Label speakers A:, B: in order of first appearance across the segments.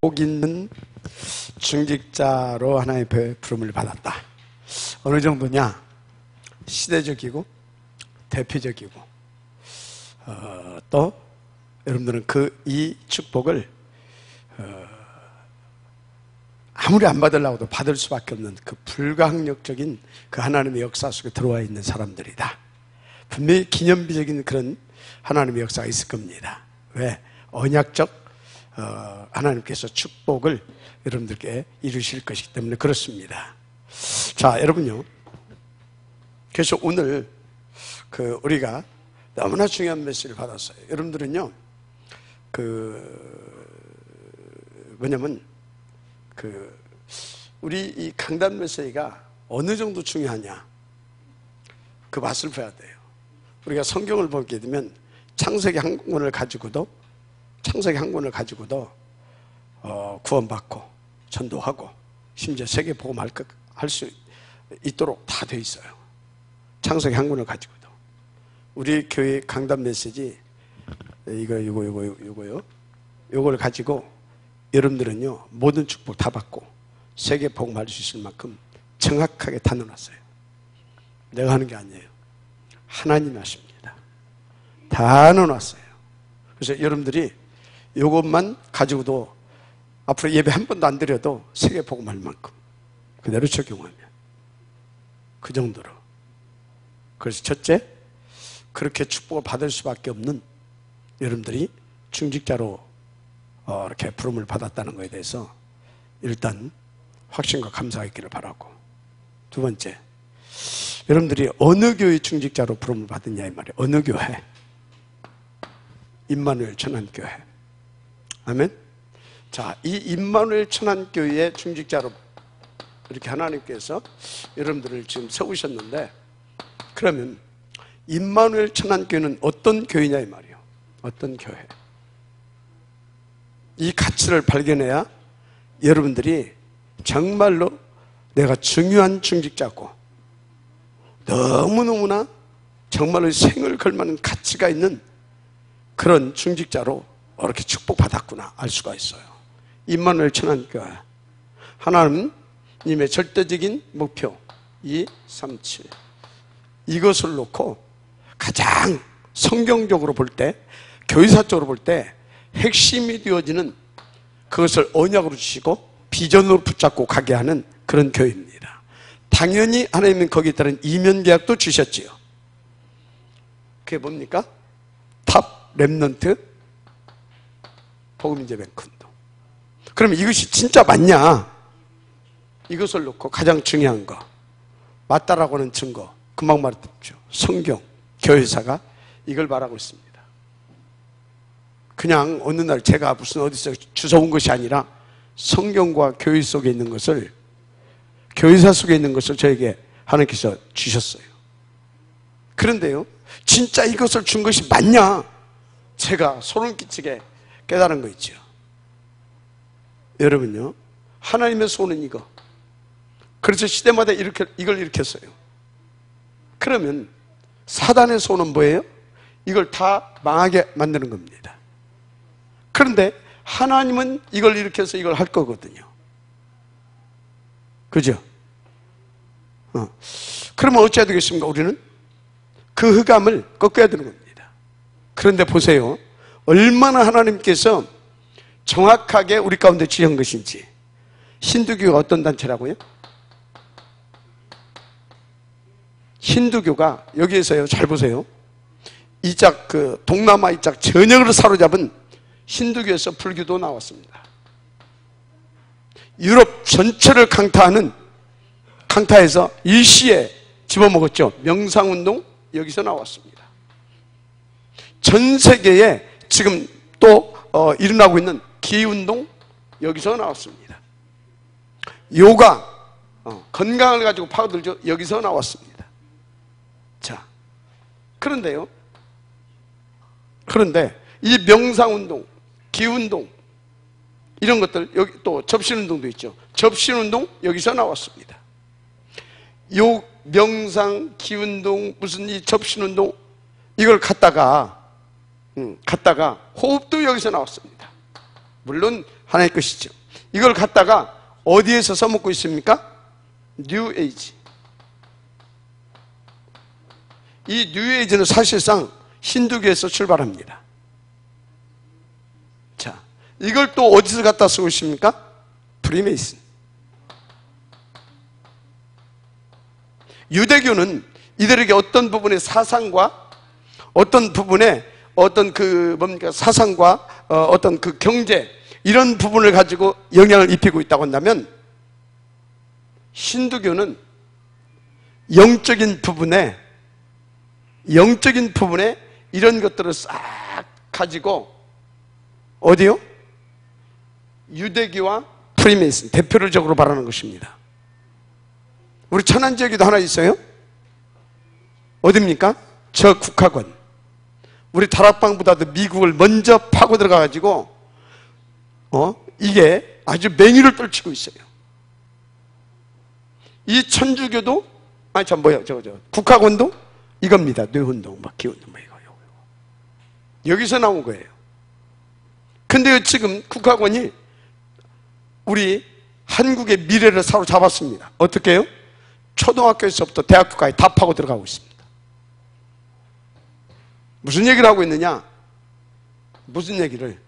A: 복 있는 중직자로 하나님의 부름을 받았다. 어느 정도냐? 시대적이고 대표적이고 또 여러분들은 이 축복을 아무리 안 받으려고도 받을 수밖에 없는 그 불가항력적인 그 하나님의 역사 속에 들어와 있는 사람들이다. 분명히 기념비적인 그런 하나님의 역사가 있을 겁니다. 왜? 언약적 하나님께서 축복을 여러분들께 이루실 것이기 때문에 그렇습니다. 자, 여러분요. 그래서 오늘 우리가 너무나 중요한 메시지를 받았어요. 여러분들은요, 뭐냐면, 우리 이 강단 메시지가 어느 정도 중요하냐, 그 맛을 봐야 돼요. 우리가 성경을 보게 되면 창세기 한 권을 가지고도 구원받고 전도하고 심지어 세계 복음할 수 있도록 다 돼 있어요. 창세기 한 권을 가지고도. 우리 교회 강단 메시지 요걸 가지고 여러분들은요 모든 축복 다 받고 세계 복음할 수 있을 만큼 정확하게 다 넣어놨어요. 내가 하는 게 아니에요. 하나님이 하십니다. 다 넣어놨어요. 그래서 여러분들이 요것만 가지고도 앞으로 예배 한 번도 안 드려도 세계 복음할 만큼 그대로 적용하면 그 정도로. 그래서 첫째, 그렇게 축복을 받을 수밖에 없는 여러분들이 중직자로 이렇게 부름을 받았다는 것에 대해서 일단 확신과 감사가 있기를 바라고, 두 번째, 여러분들이 어느 교회 중직자로 부름을 받았냐 이 말이에요. 어느 교회? 임마누엘 천안교회. 아멘. 자, 이 임마누엘 천안교회의 중직자로 이렇게 하나님께서 여러분들을 지금 세우셨는데, 그러면 임마누엘 천안교회는 어떤 교회냐 이 말이에요. 어떤 교회? 이 가치를 발견해야 여러분들이 정말로 내가 중요한 중직자고 너무너무나 정말로 생을 걸만한 가치가 있는 그런 중직자로 이렇게 축복받았구나 알 수가 있어요. 임마누엘 천안교회, 하나님의 절대적인 목표 237, 이것을 놓고 가장 성경적으로 볼 때, 교회사적으로 볼 때 핵심이 되어지는 그것을 언약으로 주시고 비전으로 붙잡고 가게 하는 그런 교회입니다. 당연히 하나님은 거기에 따른 이면계약도 주셨지요. 그게 뭡니까? 탑 렘넌트 복음인재뱅크운동. 그러면 이것이 진짜 맞냐? 이것을 놓고 가장 중요한 거, 맞다라고 하는 증거, 금방 말했죠. 성경, 교회사가 이걸 말하고 있습니다. 그냥 어느 날 제가 무슨 어디서 주워온 것이 아니라 성경과 교회 속에 있는 것을, 교회사 속에 있는 것을 저에게 하나님께서 주셨어요. 그런데요, 진짜 이것을 준 것이 맞냐? 제가 소름 끼치게 깨달은 거 있죠. 여러분요, 하나님의 손은 이거. 그래서 시대마다 이걸 일으켰어요. 그러면 사단의 손은 뭐예요? 이걸 다 망하게 만드는 겁니다. 그런데 하나님은 이걸 일으켜서 이걸 할 거거든요. 그죠? 그러면 어찌해야 되겠습니까? 우리는 그 흑암을 꺾어야 되는 겁니다. 그런데 보세요, 얼마나 하나님께서 정확하게 우리 가운데 주신 것인지. 힌두교가 어떤 단체라고요? 힌두교가 여기에서요, 잘 보세요, 이짝 동남아 이짝 전역을 사로잡은 힌두교에서 불교도 나왔습니다. 유럽 전체를 강타해서 일시에 집어먹었죠. 명상운동 여기서 나왔습니다. 전 세계에 지금 또 일어나고 있는 기운동 여기서 나왔습니다. 요가, 건강을 가지고 파고들죠. 여기서 나왔습니다. 자, 그런데 이 명상운동, 기운동 이런 것들, 여기 또 접신운동도 있죠. 접신운동 여기서 나왔습니다. 요 명상, 기운동, 무슨 이 접신운동 이걸 갖다가 호흡도 여기서 나왔습니다. 물론 하나의 것이죠. 이걸 갖다가 어디에서 써먹고 있습니까? 뉴에이지. 이 뉴에이지는 사실상 힌두교에서 출발합니다. 자, 이걸 또 어디서 갖다 쓰고 있습니까? 프리메이슨. 유대교는 이들에게 어떤 부분의 사상과 어떤 부분의 어떤 그 뭡니까 사상과 어떤 그 경제 이런 부분을 가지고 영향을 입히고 있다고 한다면, 힌두교는 영적인 부분에 이런 것들을 싹 가지고 어디요? 유대교와 프리메이슨 대표적으로 말하는 것입니다. 우리 천안지역에도 하나 있어요. 어딥니까? 저 국학원. 우리 다락방보다도 미국을 먼저 파고 들어가가지고 이게 아주 맹위를 떨치고 있어요. 이 천주교도 국학원도 이겁니다. 뇌운동, 기운동, 이거. 여기서 나온 거예요. 근데 지금 국학원이 우리 한국의 미래를 사로잡았습니다. 어떻게 해요? 초등학교에서부터 대학교까지 다 파고 들어가고 있습니다. 무슨 얘기를 하고 있느냐? 무슨 얘기를?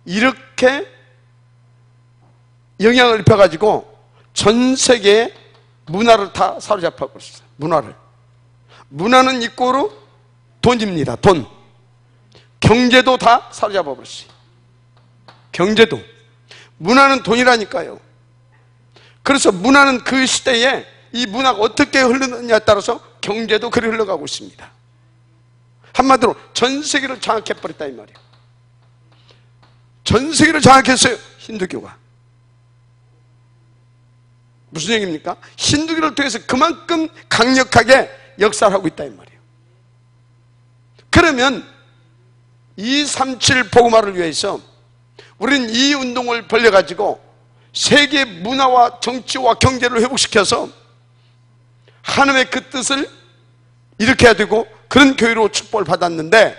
A: 이렇게 영향을 입혀가지고 전 세계의 문화를 다 사로잡아버렸어요. 문화는 이꼬로 돈입니다. 돈. 경제도 다 사로잡아버렸어요. 경제도. 문화는 돈이라니까요. 그래서 문화는 그 시대에 이 문화가 어떻게 흐르느냐에 따라서 경제도 그리 흘러가고 있습니다. 한마디로 전 세계를 장악해버렸다 이 말이에요. 전 세계를 장악했어요, 힌두교가. 무슨 얘기입니까? 힌두교를 통해서 그만큼 강력하게 역사를 하고 있다 이 말이에요. 그러면 237 복음화를 위해서 우리는 이 운동을 벌려가지고 세계 문화와 정치와 경제를 회복시켜서 하나님의 그 뜻을 일으켜야 되고 그런 교회로 축복을 받았는데,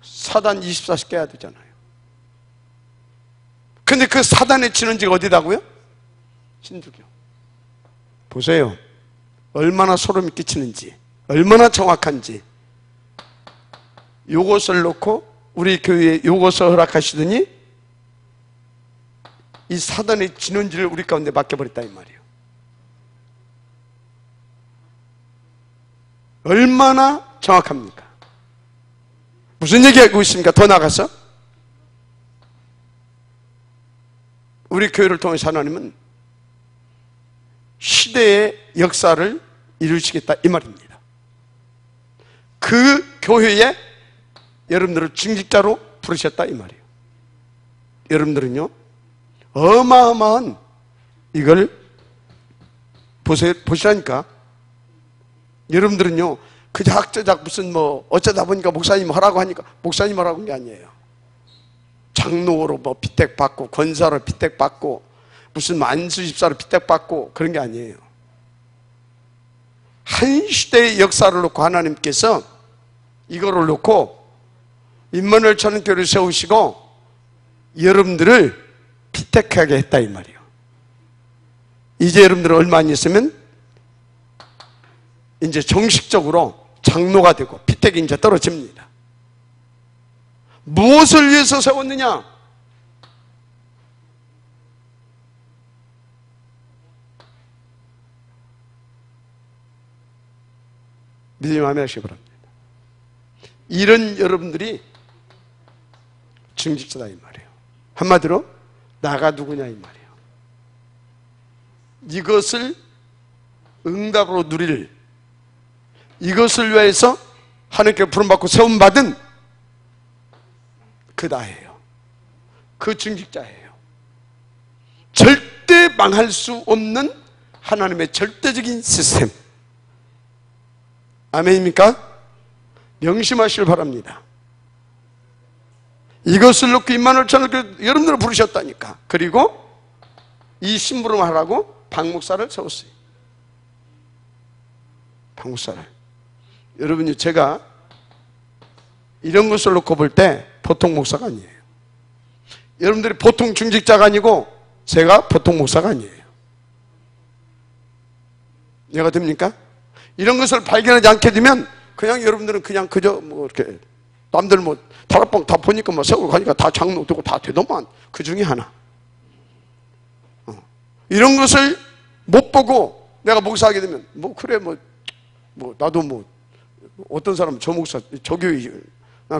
A: 사단 24씩 깨야 되잖아요. 근데 그 사단의 진원지가 어디다고요? 힌두교. 보세요. 얼마나 소름이 끼치는지, 얼마나 정확한지. 요것을 놓고 우리 교회에 요것을 허락하시더니 이 사단의 진원지를 우리 가운데 맡겨버렸다 이 말이에요. 얼마나 정확합니까? 무슨 얘기하고 있습니까? 더 나가서 우리 교회를 통해서 하나님은 시대의 역사를 이루시겠다 이 말입니다. 그 교회에 여러분들을 중직자로 부르셨다 이 말이에요. 여러분들은요 어마어마한 이걸 보시라니까. 여러분들은요 그작저작 무슨 어쩌다 보니까 목사님 하라고 하니까 목사님 하라고 한 게 아니에요. 장로로 피택받고 권사로 피택받고 무슨 안수집사로 피택받고 그런 게 아니에요. 한 시대의 역사를 놓고 하나님께서 이거를 놓고 임마누엘 천안교회를 세우시고 여러분들을 피택하게 했다 이 말이에요. 이제 여러분들은 얼마 안 있으면 이제 정식적으로 장로가 되고 피택이 이제 떨어집니다. 무엇을 위해서 세웠느냐? 믿음이 아멘하시기 바랍니다. 이런 여러분들이 중직자다 이 말이에요. 한마디로 나가 누구냐 이 말이에요. 이것을 응답으로 누릴, 이것을 위해서 하나님께 부름받고 세움받은 그 나예요. 그 중직자예요. 절대 망할 수 없는 하나님의 절대적인 시스템. 아멘입니까? 명심하시길 바랍니다. 이것을 놓고 임마누엘 천안교회 여러분들을 부르셨다니까. 그리고 이 심부름을 하라고 박목사를 세웠어요. 박목사를. 여러분이 제가 이런 것을 놓고 볼 때 보통 목사가 아니에요. 여러분들이 보통 중직자가 아니고 제가 보통 목사가 아니에요. 이해가 됩니까? 이런 것을 발견하지 않게 되면 그냥 여러분들은 그냥 그저 뭐 이렇게 남들 뭐 다락방 다 보니까 뭐 세월 가니까 다 장로 되고 다 되더만 그 중에 하나. 이런 것을 못 보고 내가 목사하게 되면 뭐 그래 뭐 나도 뭐 어떤 사람은 저 목사 저 교회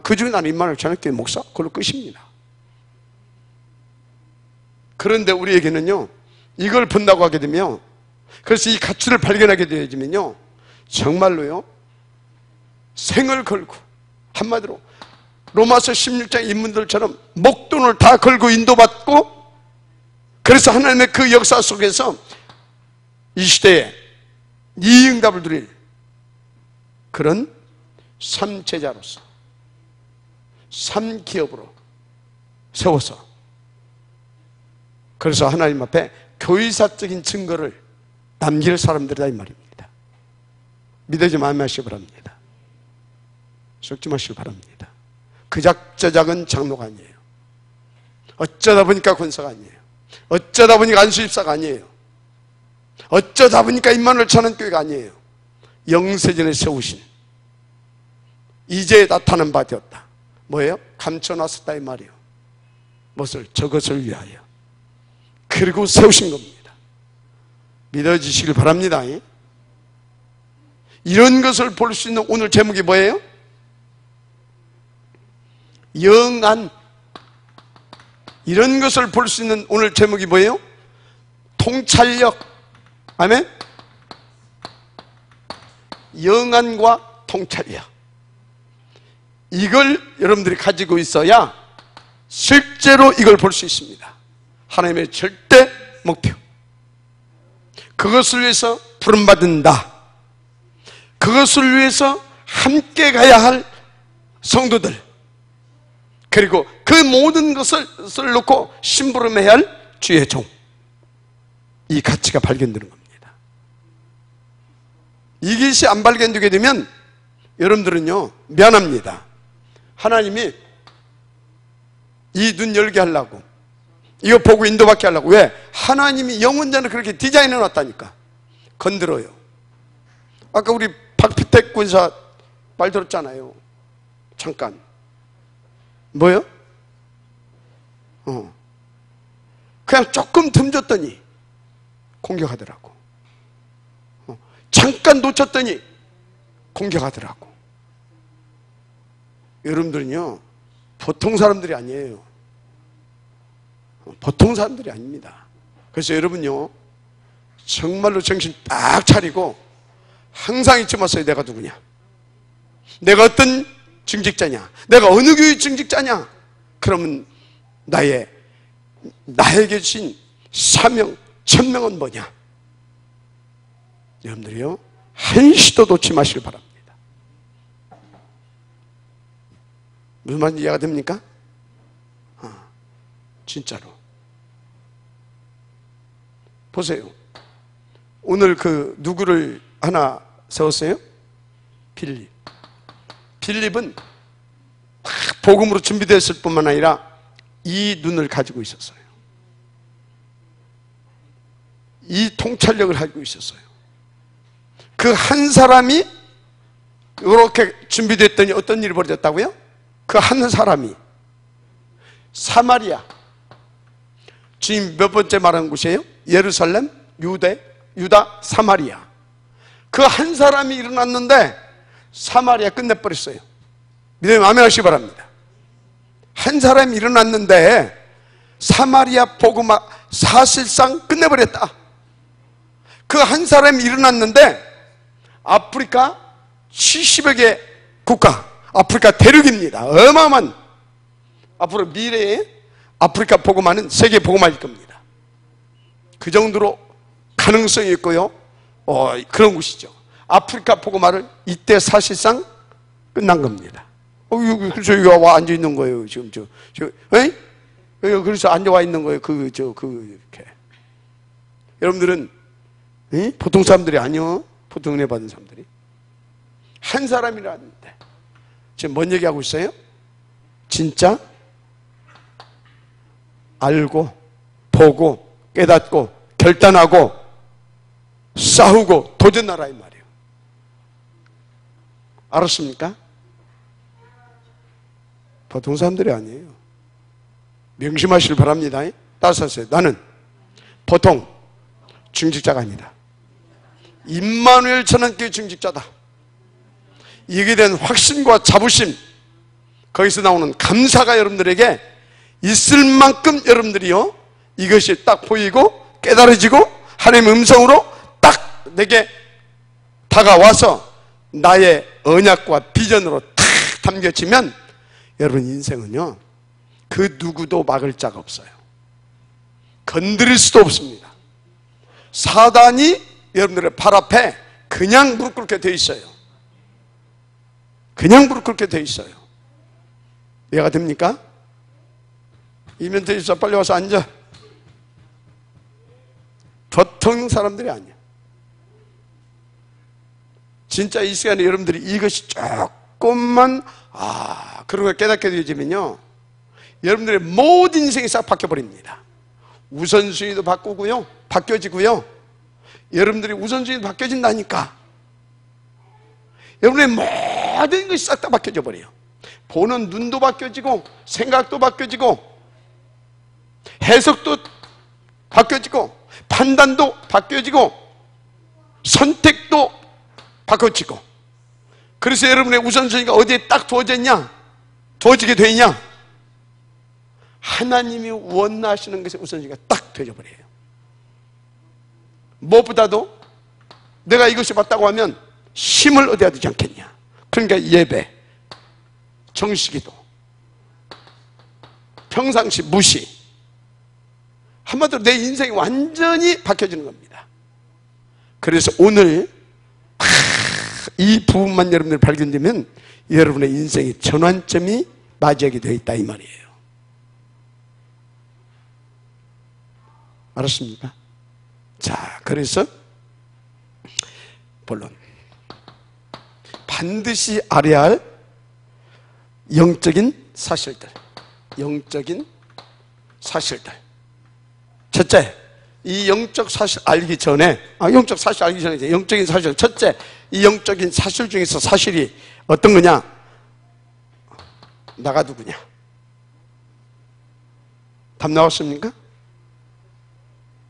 A: 그 중에 나는 임마누엘 저녁교회 목사 그걸로 끝입니다. 그런데 우리에게는요 이걸 본다고 하게 되면 그래서 이 가치를 발견하게 되어지면요 정말로요 생을 걸고 한마디로 로마서 16장 인문들처럼 목돈을 다 걸고 인도받고 그래서 하나님의 그 역사 속에서 이 시대에 이 응답을 드릴 그런 삼제자로서 삼기업으로 세워서 그래서 하나님 앞에 교의사적인 증거를 남길 사람들이다 이 말입니다. 믿어지 마시기 바랍니다. 속지 마시기 바랍니다. 그작저작은 장로가 아니에요. 어쩌다 보니까 권사가 아니에요. 어쩌다 보니까 안수집사가 아니에요. 어쩌다 보니까 임마누엘 찬양교회가 아니에요. 영세전에 세우신 이제 나타난 바 되었다. 뭐예요? 감춰놨었다 이 말이에요. 무엇을? 저것을 위하여. 그리고 세우신 겁니다. 믿어지시길 바랍니다. 이런 것을 볼 수 있는 오늘 제목이 뭐예요? 영안. 이런 것을 볼 수 있는 오늘 제목이 뭐예요? 통찰력. 아멘? 영안과 통찰력. 이걸 여러분들이 가지고 있어야 실제로 이걸 볼 수 있습니다. 하나님의 절대 목표. 그것을 위해서 부름받은다. 그것을 위해서 함께 가야 할 성도들. 그리고 그 모든 것을 놓고 심부름해야 할 주의 종. 이 가치가 발견되는 겁니다. 이것이 안 발견되게 되면 여러분들은요 미안합니다. 하나님이 이 눈 열게 하려고 이거 보고 인도받게 하려고 왜? 하나님이 영혼전을 그렇게 디자인해 놨다니까. 건드려요. 아까 우리 박피택 군사 말 들었잖아요. 잠깐 뭐요? 그냥 조금 틈 줬더니 공격하더라고. 잠깐 놓쳤더니 공격하더라고. 여러분들은요 보통 사람들이 아니에요. 보통 사람들이 아닙니다. 그래서 여러분요 정말로 정신 딱 차리고 항상 잊지 마세요. 내가 누구냐, 내가 어떤 증직자냐, 내가 어느 교회 증직자냐. 그러면 나에게 주신 사명 천명은 뭐냐. 여러분들이요 한시도 놓지 마시길 바랍니다. 무슨 말인지 이해가 됩니까? 진짜로 보세요. 오늘 그 누구를 하나 세웠어요? 빌립. 빌립은 복음으로 준비됐을 뿐만 아니라 이 눈을 가지고 있었어요. 이 통찰력을 가지고 있었어요. 그 한 사람이 이렇게 준비됐더니 어떤 일이 벌어졌다고요? 그 한 사람이 사마리아, 지금 몇 번째 말하는 곳이에요? 예루살렘, 유다, 사마리아. 그 한 사람이 일어났는데 사마리아 끝내버렸어요. 믿으면 아멘 하시기 바랍니다. 한 사람이 일어났는데 사마리아 복음화 사실상 끝내버렸다. 그 한 사람이 일어났는데 아프리카 70여 개 국가, 아프리카 대륙입니다. 어마어마한 앞으로 미래에 아프리카 복음화는 세계 복음화일 겁니다. 그 정도로 가능성이 있고요. 그런 곳이죠. 아프리카 복음화를 이때 사실상 끝난 겁니다. 그래서 여기 와 앉아 있는 거예요. 지금 그래서 앉아와 있는 거예요. 이렇게. 여러분들은 보통 사람들이 아니요. 보통 은혜 받은 사람들이 한 사람이라는데 지금 뭔 얘기하고 있어요? 진짜 알고 보고 깨닫고 결단하고 싸우고 도전하라 이 말이에요. 알았습니까? 보통 사람들이 아니에요. 명심하시길 바랍니다. 따라서 나는 보통 중직자가 아니다. 임마누엘 전환교회 중직자다. 이게 된 확신과 자부심, 거기서 나오는 감사가 여러분들에게 있을 만큼 여러분들이요, 이것이 딱 보이고 깨달아지고 하나님의 음성으로 딱 내게 다가와서 나의 언약과 비전으로 탁 담겨지면 여러분 인생은요, 그 누구도 막을 자가 없어요. 건드릴 수도 없습니다. 사단이 여러분들의 발 앞에 그냥 무릎 꿇게 돼 있어요. 그냥 무릎 꿇게 돼 있어요. 이해가 됩니까? 이면태 집사 빨리 와서 앉아. 보통 사람들이 아니야. 진짜 이 시간에 여러분들이 이것이 조금만 그런 걸 깨닫게 되어지면요, 여러분들의 모든 인생이 싹 바뀌어버립니다. 우선순위도 바꾸고요, 바뀌어지고요. 여러분들이 우선순위도 바뀌어진다니까. 여러분의 모든 것이 싹 다 바뀌어져 버려요. 보는 눈도 바뀌어지고 생각도 바뀌어지고 해석도 바뀌어지고 판단도 바뀌어지고 선택도 바뀌어지고. 그래서 여러분의 우선순위가 어디에 딱 두어지게 되냐? 하나님이 원하시는 것에 우선순위가 딱 되어져 버려요. 무엇보다도 내가 이것이 맞다고 하면 힘을 얻어야 되지 않겠냐. 그러니까 예배, 정식기도, 평상시 무시, 한마디로 내 인생이 완전히 바뀌어지는 겁니다. 그래서 오늘 이 부분만 여러분들 발견되면 여러분의 인생의 전환점이 맞이하게 되어 있다 이 말이에요. 알았습니까? 자, 그래서 본론, 반드시 알아야 할 영적인 사실들. 영적인 사실들. 첫째, 이 영적 사실 알기 전에, 영적 사실 알기 전에 영적인 사실. 첫째, 이 영적인 사실 중에서 사실이 어떤 거냐? 나가 누구냐? 답 나왔습니까?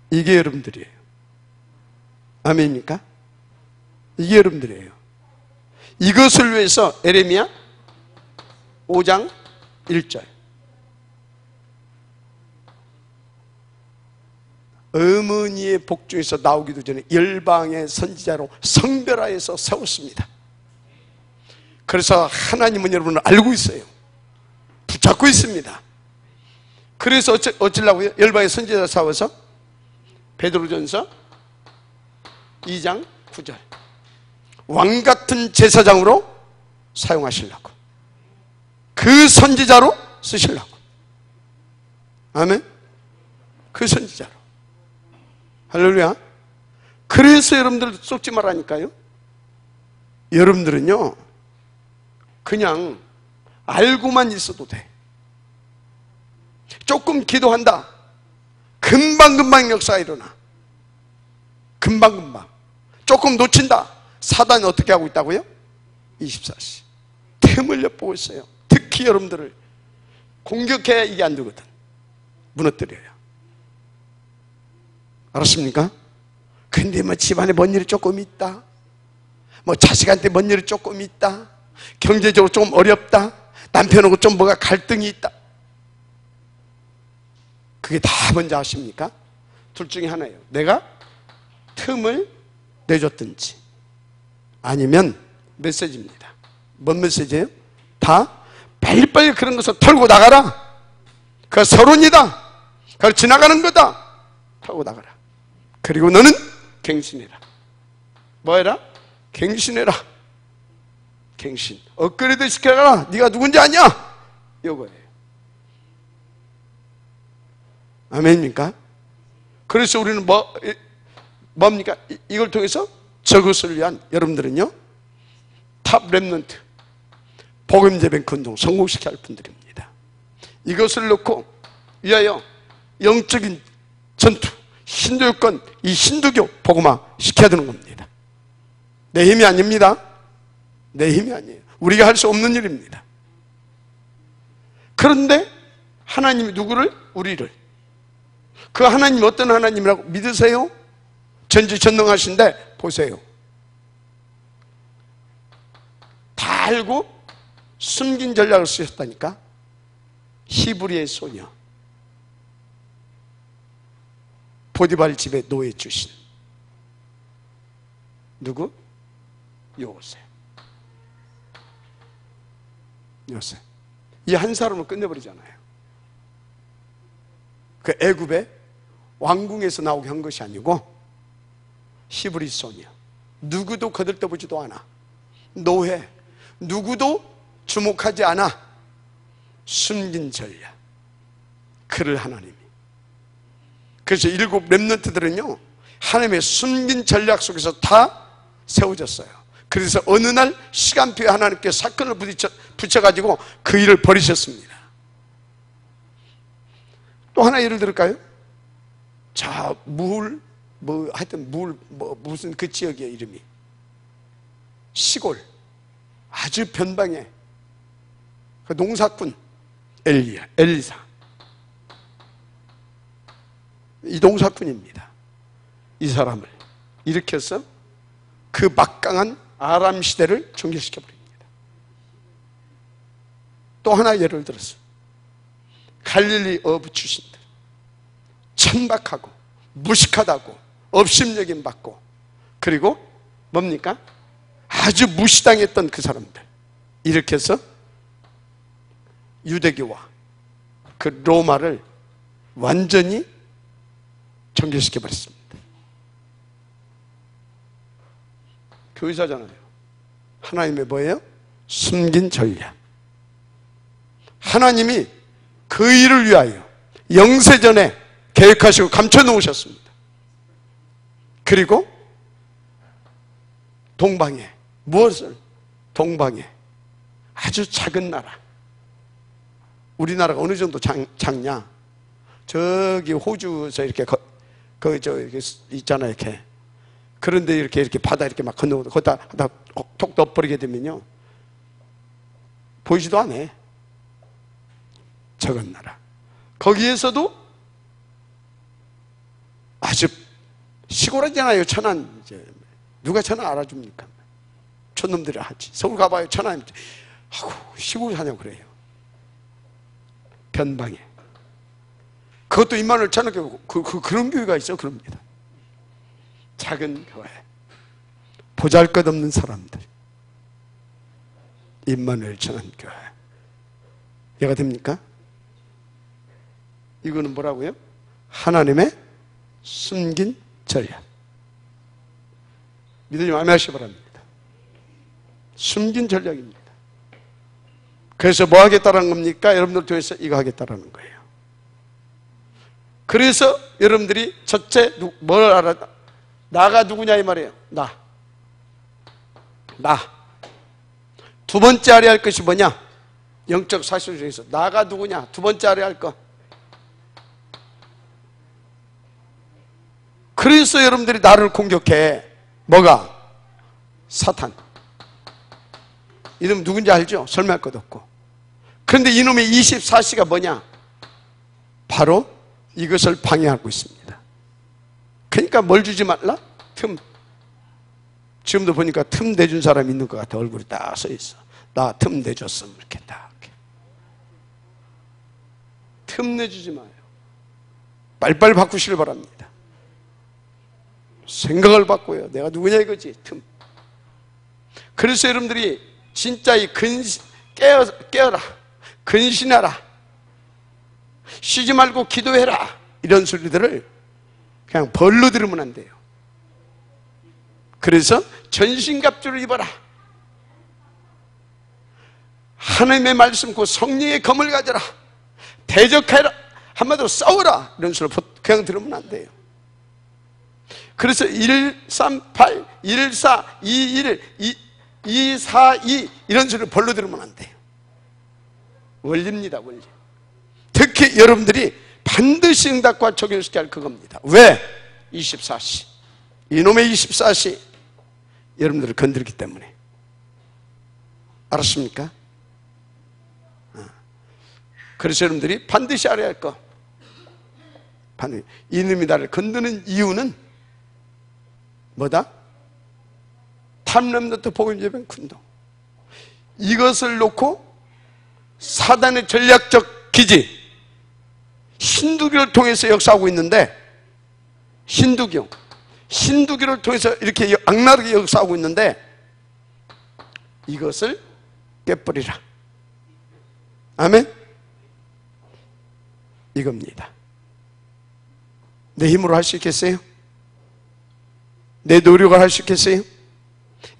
A: 이게 여러분들이에요. 아멘입니까? 이게 여러분들이에요. 이것을 위해서 에레미야 5장 1절, 어머니의 복중에서 나오기도 전에 열방의 선지자로 성별하여서 세웠습니다. 그래서 하나님은 여러분을 알고 있어요. 붙잡고 있습니다. 그래서 어쩌려고요? 열방의 선지자 세워서 베드로전서 2장 9절, 왕같은 제사장으로 사용하시려고, 그 선지자로 쓰시려고. 아멘. 그 선지자로. 할렐루야. 그래서 여러분들 속지 말라니까요. 여러분들은요, 그냥 알고만 있어도 돼. 조금 기도한다, 금방금방 역사가 일어나. 금방금방. 조금 놓친다, 사단이 어떻게 하고 있다고요? 24시 틈을 엿보고 있어요. 특히 여러분들을 공격해야 이게 안 되거든. 무너뜨려요. 알았습니까? 근데 뭐 집안에 뭔 일이 조금 있다, 뭐 자식한테 뭔 일이 조금 있다, 경제적으로 좀 어렵다, 남편하고 좀 뭐가 갈등이 있다, 그게 다 뭔지 아십니까? 둘 중에 하나예요. 내가 틈을 내줬든지, 아니면 메시지입니다. 뭔 메시지예요? 다 빨리빨리 그런 것을 털고 나가라. 그거 서론이다. 그거 지나가는 거다. 털고 나가라. 그리고 너는 갱신해라. 뭐 해라? 갱신해라. 갱신. 업그레이드 시켜라. 네가 누군지 아냐? 요거예요. 아멘입니까? 그래서 우리는 뭡니까? 이걸 통해서 저것을 위한, 여러분들은요, 탑 렘넌트, 복음 재뱅 운동 성공시켜야 할 분들입니다. 이것을 놓고 위하여 영적인 전투, 힌두교권, 이 힌두교 복음화 시켜야 되는 겁니다. 내 힘이 아닙니다. 내 힘이 아니에요. 우리가 할 수 없는 일입니다. 그런데 하나님이 누구를? 우리를. 그 하나님이 어떤 하나님이라고 믿으세요? 전지전능하신데 보세요. 다 알고 숨긴 전략을 쓰셨다니까. 히브리의 소녀, 보디발 집에 노예 주신 누구? 요셉. 요셉. 이 한 사람을 끝내버리잖아요. 그 애굽의 왕궁에서 나오게 한 것이 아니고 히브리 소녀, 누구도 거들떠보지도 않아, 노예, 누구도 주목하지 않아, 숨긴 전략, 그를 하나님이. 그래서 7 렘넌트들은요 하나님의 숨긴 전략 속에서 다 세워졌어요. 그래서 어느 날 시간표에 하나님께 사건을 붙여가지고 그 일을 버리셨습니다. 또 하나 예를 들을까요? 자, 하여튼 무슨 그 지역의 이름이, 시골 아주 변방에 그 농사꾼 엘리사, 이 농사꾼입니다. 이 사람을 일으켜서 그 막강한 아람 시대를 종결시켜 버립니다. 또 하나 예를 들어서 갈릴리 어부 출신들, 천박하고 무식하다고 업심여김 받고, 그리고 뭡니까? 아주 무시당했던 그 사람들 일으켜서 유대교와 그 로마를 완전히 정결시켜 버렸습니다. 교회사잖아요. 하나님의 뭐예요? 숨긴 전략. 하나님이 그 일을 위하여 영세전에 계획하시고 감춰놓으셨습니다. 그리고 동방에, 무엇을? 동방에 아주 작은 나라, 우리나라가 어느 정도 작냐? 저기 호주에서 이렇게 이렇게 있잖아요, 이렇게. 그런데 이렇게 바다 이렇게 막 건너고 거기다 톡 넣어버리게 되면요 보이지도 않아. 작은 나라. 거기에서도 아주 시골이잖아요. 천안. 이제 누가 천안 알아줍니까? 촌놈들이 하지. 서울 가봐요. 천안. 아이고, 시골 사냐고 그래요. 변방에. 그것도 임마누엘 천안교회, 그런 교회가 있어. 그럽니다. 작은 교회, 보잘것없는 사람들, 임마누엘 천안교회. 이해가 됩니까? 이거는 뭐라고요? 하나님의 숨긴 전략. 믿으시면 아멘하시기 바랍니다. 숨긴 전략입니다. 그래서 뭐 하겠다는 겁니까? 여러분들 통해서 이거 하겠다는 거예요. 그래서 여러분들이 첫째 뭘 알아? 나가 누구냐 이 말이에요. 나. 두 번째 알아야 할 것이 뭐냐? 영적 사실 중에서 나가 누구냐? 두 번째 알아야 할 것. 그래서 여러분들이 나를 공격해. 뭐가? 사탄. 이놈 누군지 알죠? 설명할 것도 없고. 그런데 이놈의 24시가 뭐냐? 바로 이것을 방해하고 있습니다. 그러니까 뭘 주지 말라? 틈. 지금도 보니까 틈 내준 사람 있는 것 같아. 얼굴이 딱 서 있어. 나 틈 내줬음. 이렇게 딱. 틈 내주지 마요. 빨리빨리 바꾸시길 바랍니다. 생각을 바꿔요. 내가 누구냐 이거지. 틈. 그래서 여러분들이 진짜 이 깨어라. 근신하라. 쉬지 말고 기도해라. 이런 소리들을 그냥 벌로 들으면 안 돼요. 그래서 전신갑주를 입어라. 하나님의 말씀, 그 성령의 검을 가져라. 대적하라. 한마디로 싸우라. 이런 소리를 그냥 들으면 안 돼요. 그래서 138, 14, 21, 242 이런 소리를 벌로 들으면 안 돼요. 원리입니다, 원리. 특히 여러분들이 반드시 응답과 적용시켜야 할 그겁니다. 왜? 24시. 이놈의 24시 여러분들을 건드리기 때문에. 알았습니까? 그래서 여러분들이 반드시 알아야 할 거, 반드시 이놈이 나를 건드는 이유는 뭐다? 탐렘넌트 복음예배 군동. 이것을 놓고 사단의 전략적 기지, 신두교를 통해서 역사하고 있는데, 신두교를 통해서 이렇게 악랄하게 역사하고 있는데, 이것을 깨버리라. 아멘? 이겁니다. 내 힘으로 할 수 있겠어요? 내 노력을 할 수 있겠어요?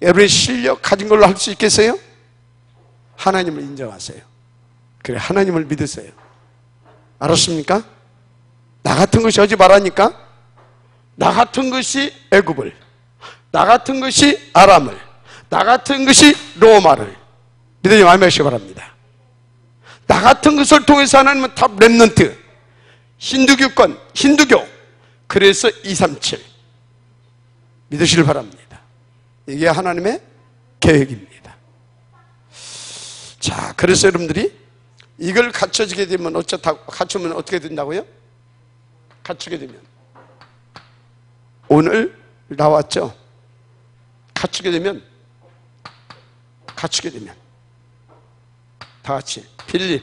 A: 여러분의 실력 가진 걸로 할 수 있겠어요? 하나님을 인정하세요. 그래, 하나님을 믿으세요. 알았습니까? 나 같은 것이 하지 말라니까? 나 같은 것이 애굽을, 나 같은 것이 아람을, 나 같은 것이 로마를 믿으시면 아멘하시기 바랍니다. 나 같은 것을 통해서 하나님은 탑 렘넌트, 힌두교권, 힌두교, 그래서 237 믿으시길 바랍니다. 이게 하나님의 계획입니다. 자, 그래서 여러분들이 이걸 갖춰지게 되면 갖추면 어떻게 된다고요? 갖추게 되면 오늘 나왔죠? 갖추게 되면 다 같이 필립,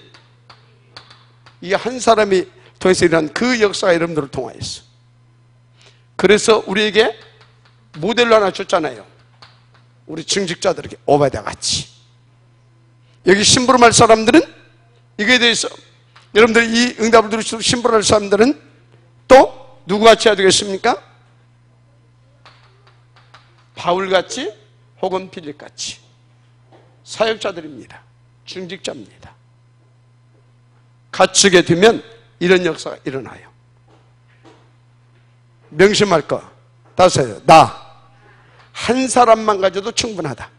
A: 이게 한 사람이 통해서 일어난 그 역사가 여러분들을 통하였어. 그래서 우리에게 모델로 하나 줬잖아요. 우리 증직자들에게 오바댜 같이. 여기 심부름할 사람들은 이거에 대해서 여러분들이 이 응답을 들으시고 심부름할 사람들은 또 누구같이 해야 되겠습니까? 바울같이 혹은 필립같이 사역자들입니다. 중직자입니다. 갖추게 되면 이런 역사가 일어나요. 명심할 거 다섯요. 나 한 사람만 가져도 충분하다.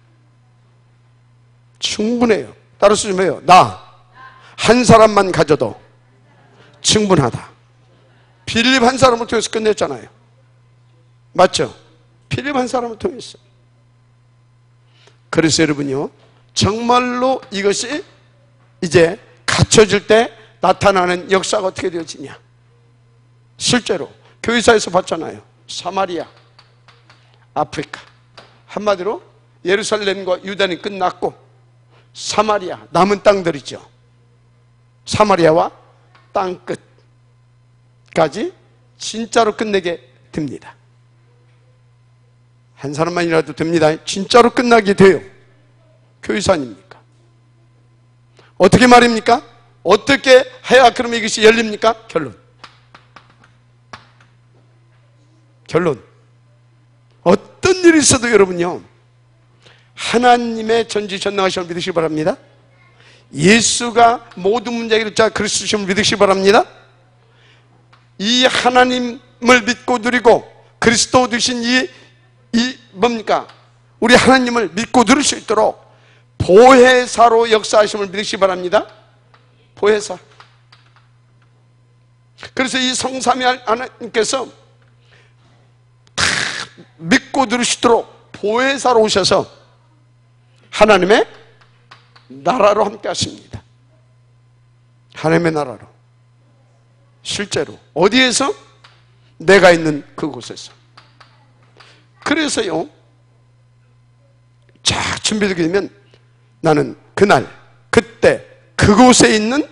A: 충분해요. 따라서 좀 해요. 나 한 사람만 가져도 충분하다. 필립 한 사람을 통해서 끝냈잖아요. 맞죠? 필립 한 사람을 통해서. 그래서 여러분요, 정말로 이것이 이제 갖춰질 때 나타나는 역사가 어떻게 되어지냐. 실제로 교회사에서 봤잖아요. 사마리아, 아프리카, 한마디로 예루살렘과 유다는 끝났고 사마리아, 남은 땅들이죠. 사마리아와 땅끝까지 진짜로 끝내게 됩니다. 한 사람만이라도 됩니다. 진짜로 끝나게 돼요. 교회사 아닙니까? 어떻게 말입니까? 어떻게 해야 그러면 이것이 열립니까? 결론. 어떤 일이 있어도 여러분요, 하나님의 전지전능하심을 믿으시기 바랍니다. 예수가 모든 문제 해결자 그리스도심을 믿으시기 바랍니다. 이 하나님을 믿고 누리고 그리스도 되신 이 뭡니까? 우리 하나님을 믿고 누릴 수 있도록 보혜사로 역사하심을 믿으시기 바랍니다. 보혜사. 그래서 이 성삼위 하나님께서 다 믿고 누리시도록 보혜사로 오셔서 하나님의 나라로 함께 하십니다. 하나님의 나라로. 실제로 어디에서? 내가 있는 그곳에서. 그래서요, 쫙 준비되게 되면 나는 그날 그때 그곳에 있는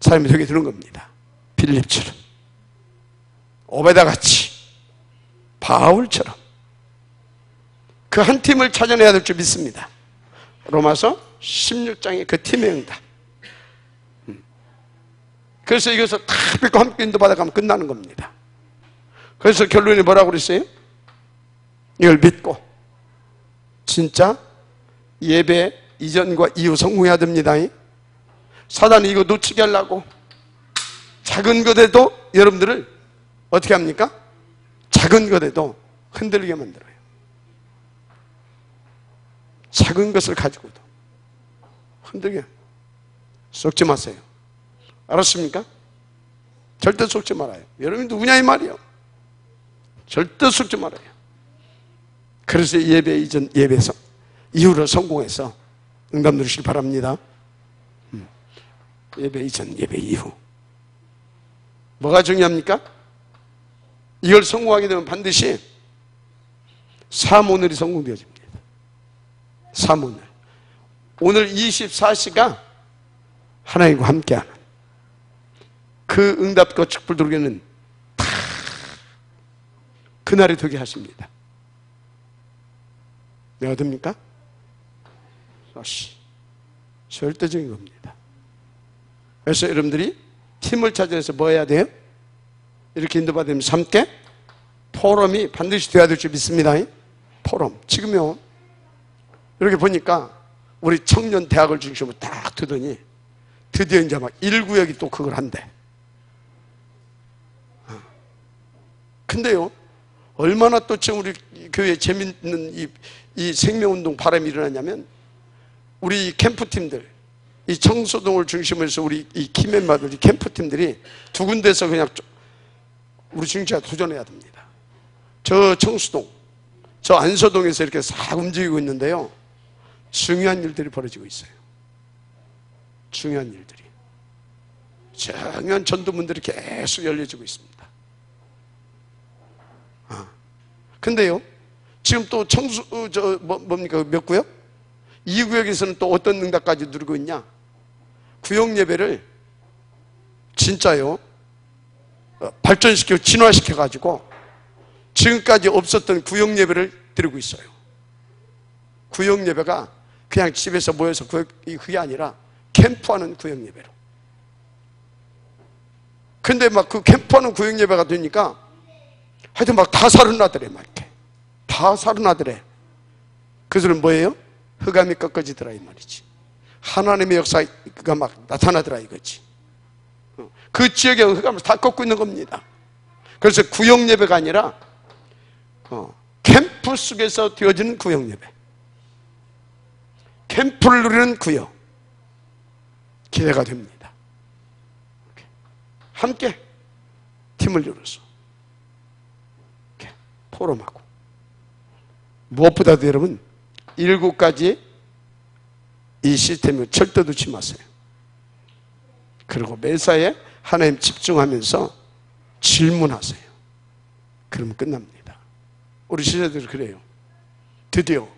A: 사람이 되게 되는 겁니다. 빌립처럼, 오베다같이, 바울처럼 그 한 팀을 찾아내야 될 줄 믿습니다. 로마서 16장의 그 팀의 응답. 그래서 이것을 다 믿고 함께 인도받아가면 끝나는 겁니다. 그래서 결론이 뭐라고 그랬어요? 이걸 믿고 진짜 예배 이전과 이후 성공해야 됩니다. 사단이 이거 놓치게 하려고 작은 것에도 여러분들을 어떻게 합니까? 작은 것에도 흔들리게 만들어요. 작은 것을 가지고도 흔들게 썩지 마세요. 알았습니까? 절대 속지 말아요. 여러분이 누구냐 이 말이요. 절대 속지 말아요. 그래서 예배 이전, 예배에서 이후로 성공해서 응답 누리시길 바랍니다. 예배 이전, 예배 이후. 뭐가 중요합니까? 이걸 성공하게 되면 반드시 사모늘이 성공되어집니다. 사모늘. 오늘 24시가 하나님과 함께하는 그 응답과 축복을 누리는 다 그날이 되게 하십니다. 내가 됩니까? 절대적인 겁니다. 그래서 여러분들이 팀을 찾아내서 뭐 해야 돼요? 이렇게 인도받으면서 함께 포럼이 반드시 돼야 될 줄 믿습니다. 포럼. 지금요, 이렇게 보니까 우리 청년 대학을 중심으로 딱 두더니 드디어 이제 막 1구역이 또 그걸 한대. 근데요, 얼마나 또 지금 우리 교회에 재밌는 이 생명운동 바람이 일어나냐면, 우리 캠프팀들, 이 청소동을 중심으로 해서 우리 이 키멤버들, 이 캠프팀들이 두 군데서 그냥 우리 중지가 도전해야 됩니다. 저 청수동, 저 안서동에서 이렇게 싹 움직이고 있는데요, 중요한 일들이 벌어지고 있어요. 중요한 일들이. 중요한 전도문들이 계속 열려지고 있습니다. 근데요, 지금 또 뭡니까? 몇 구역? 2구역에서는 또 어떤 응답까지 누리고 있냐? 구역 예배를 진짜요, 발전시켜, 진화시켜가지고 지금까지 없었던 구역 예배를 드리고 있어요. 구역 예배가 그냥 집에서 모여서 그게 아니라 캠프하는 구역 예배로. 근데 막 그 캠프하는 구역 예배가 되니까 하여튼 막 다 살아나더래, 막 이렇게. 다 살아나더래. 그들은 뭐예요? 흑암이 꺾어지더라, 이 말이지. 하나님의 역사가 막 나타나더라, 이거지. 그 지역의 흑암을 다 꺾고 있는 겁니다. 그래서 구역 예배가 아니라 캠프 속에서 되어지는 구역 예배. 캠프를 누리는 구역. 기대가 됩니다. 함께 팀을 이뤄서 포럼하고, 무엇보다도 여러분 7가지 이 시스템을 절대 놓지 마세요. 그리고 매사에 하나님 집중하면서 질문하세요. 그러면 끝납니다. 우리 시대들 그래요. 드디어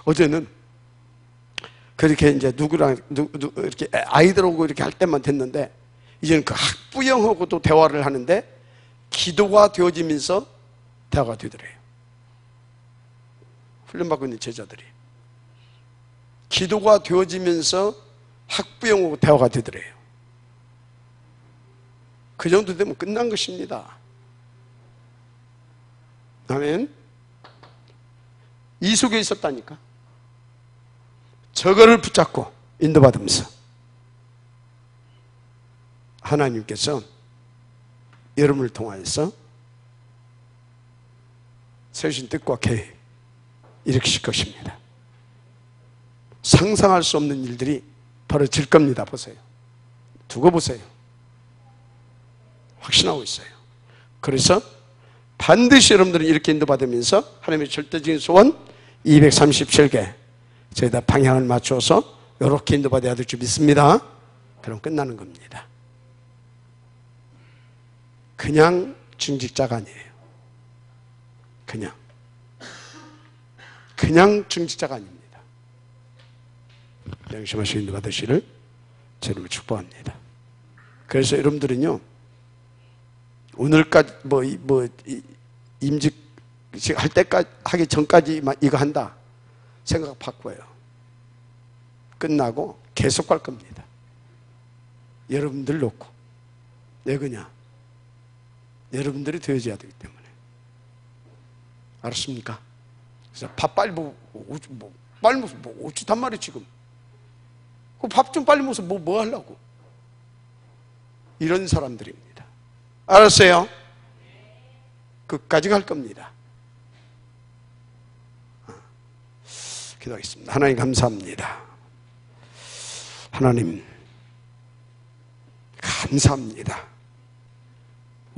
A: 어제는 그렇게 이제 누구랑 이렇게 아이들하고 이렇게 할 때만 됐는데, 이제는 그 학부형하고도 대화를 하는데 기도가 되어지면서 대화가 되더래요. 훈련받고 있는 제자들이 기도가 되어지면서 학부형하고 대화가 되더래요. 그 정도 되면 끝난 것입니다. 아멘. 이 속에 있었다니까. 저거를 붙잡고 인도받으면서 하나님께서 여러분을 통하여서 세우신 뜻과 계획 일으키실 것입니다. 상상할 수 없는 일들이 벌어질 겁니다. 보세요. 두고 보세요. 확신하고 있어요. 그래서 반드시 여러분들은 이렇게 인도받으면서 하나님의 절대적인 소원 237개 저희다 방향을 맞춰서 이렇게 인도받아야 될 줄 믿습니다. 그럼 끝나는 겁니다. 그냥 중직자가 아니에요. 그냥 중직자가 아닙니다. 양심하시고 인도받으시를 제 이름으로 축복합니다. 그래서 여러분들은요, 오늘까지 임직 할 때까지 하기 전까지 이거 한다 생각 바꿔요. 끝나고 계속 갈 겁니다. 여러분들 놓고. 왜 그냐? 여러분들이 되어져야 되기 때문에. 알았습니까? 그래서 밥 빨리 빨리 먹어서 어쩌단 말이야 지금. 그 밥 좀 빨리 먹어서 뭐 하려고. 이런 사람들입니다. 알았어요? 끝까지 갈 겁니다. 기도하겠습니다. 하나님 감사합니다. 하나님 감사합니다.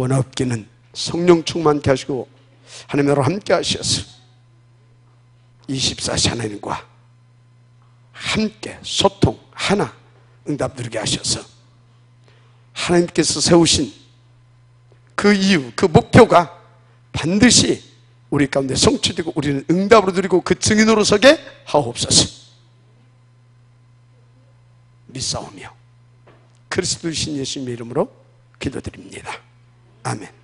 A: 원없기는 성령 충만케 하시고 하나님으로 함께 하셔서 24시 하나님과 함께 소통 하나 응답 드리게 하셔서 하나님께서 세우신 그 이유, 그 목표가 반드시 우리 가운데 성취되고 우리는 응답으로 드리고 그 증인으로 서게 하옵소서. 믿사오며 그리스도이신 예수님의 이름으로 기도드립니다. 아멘.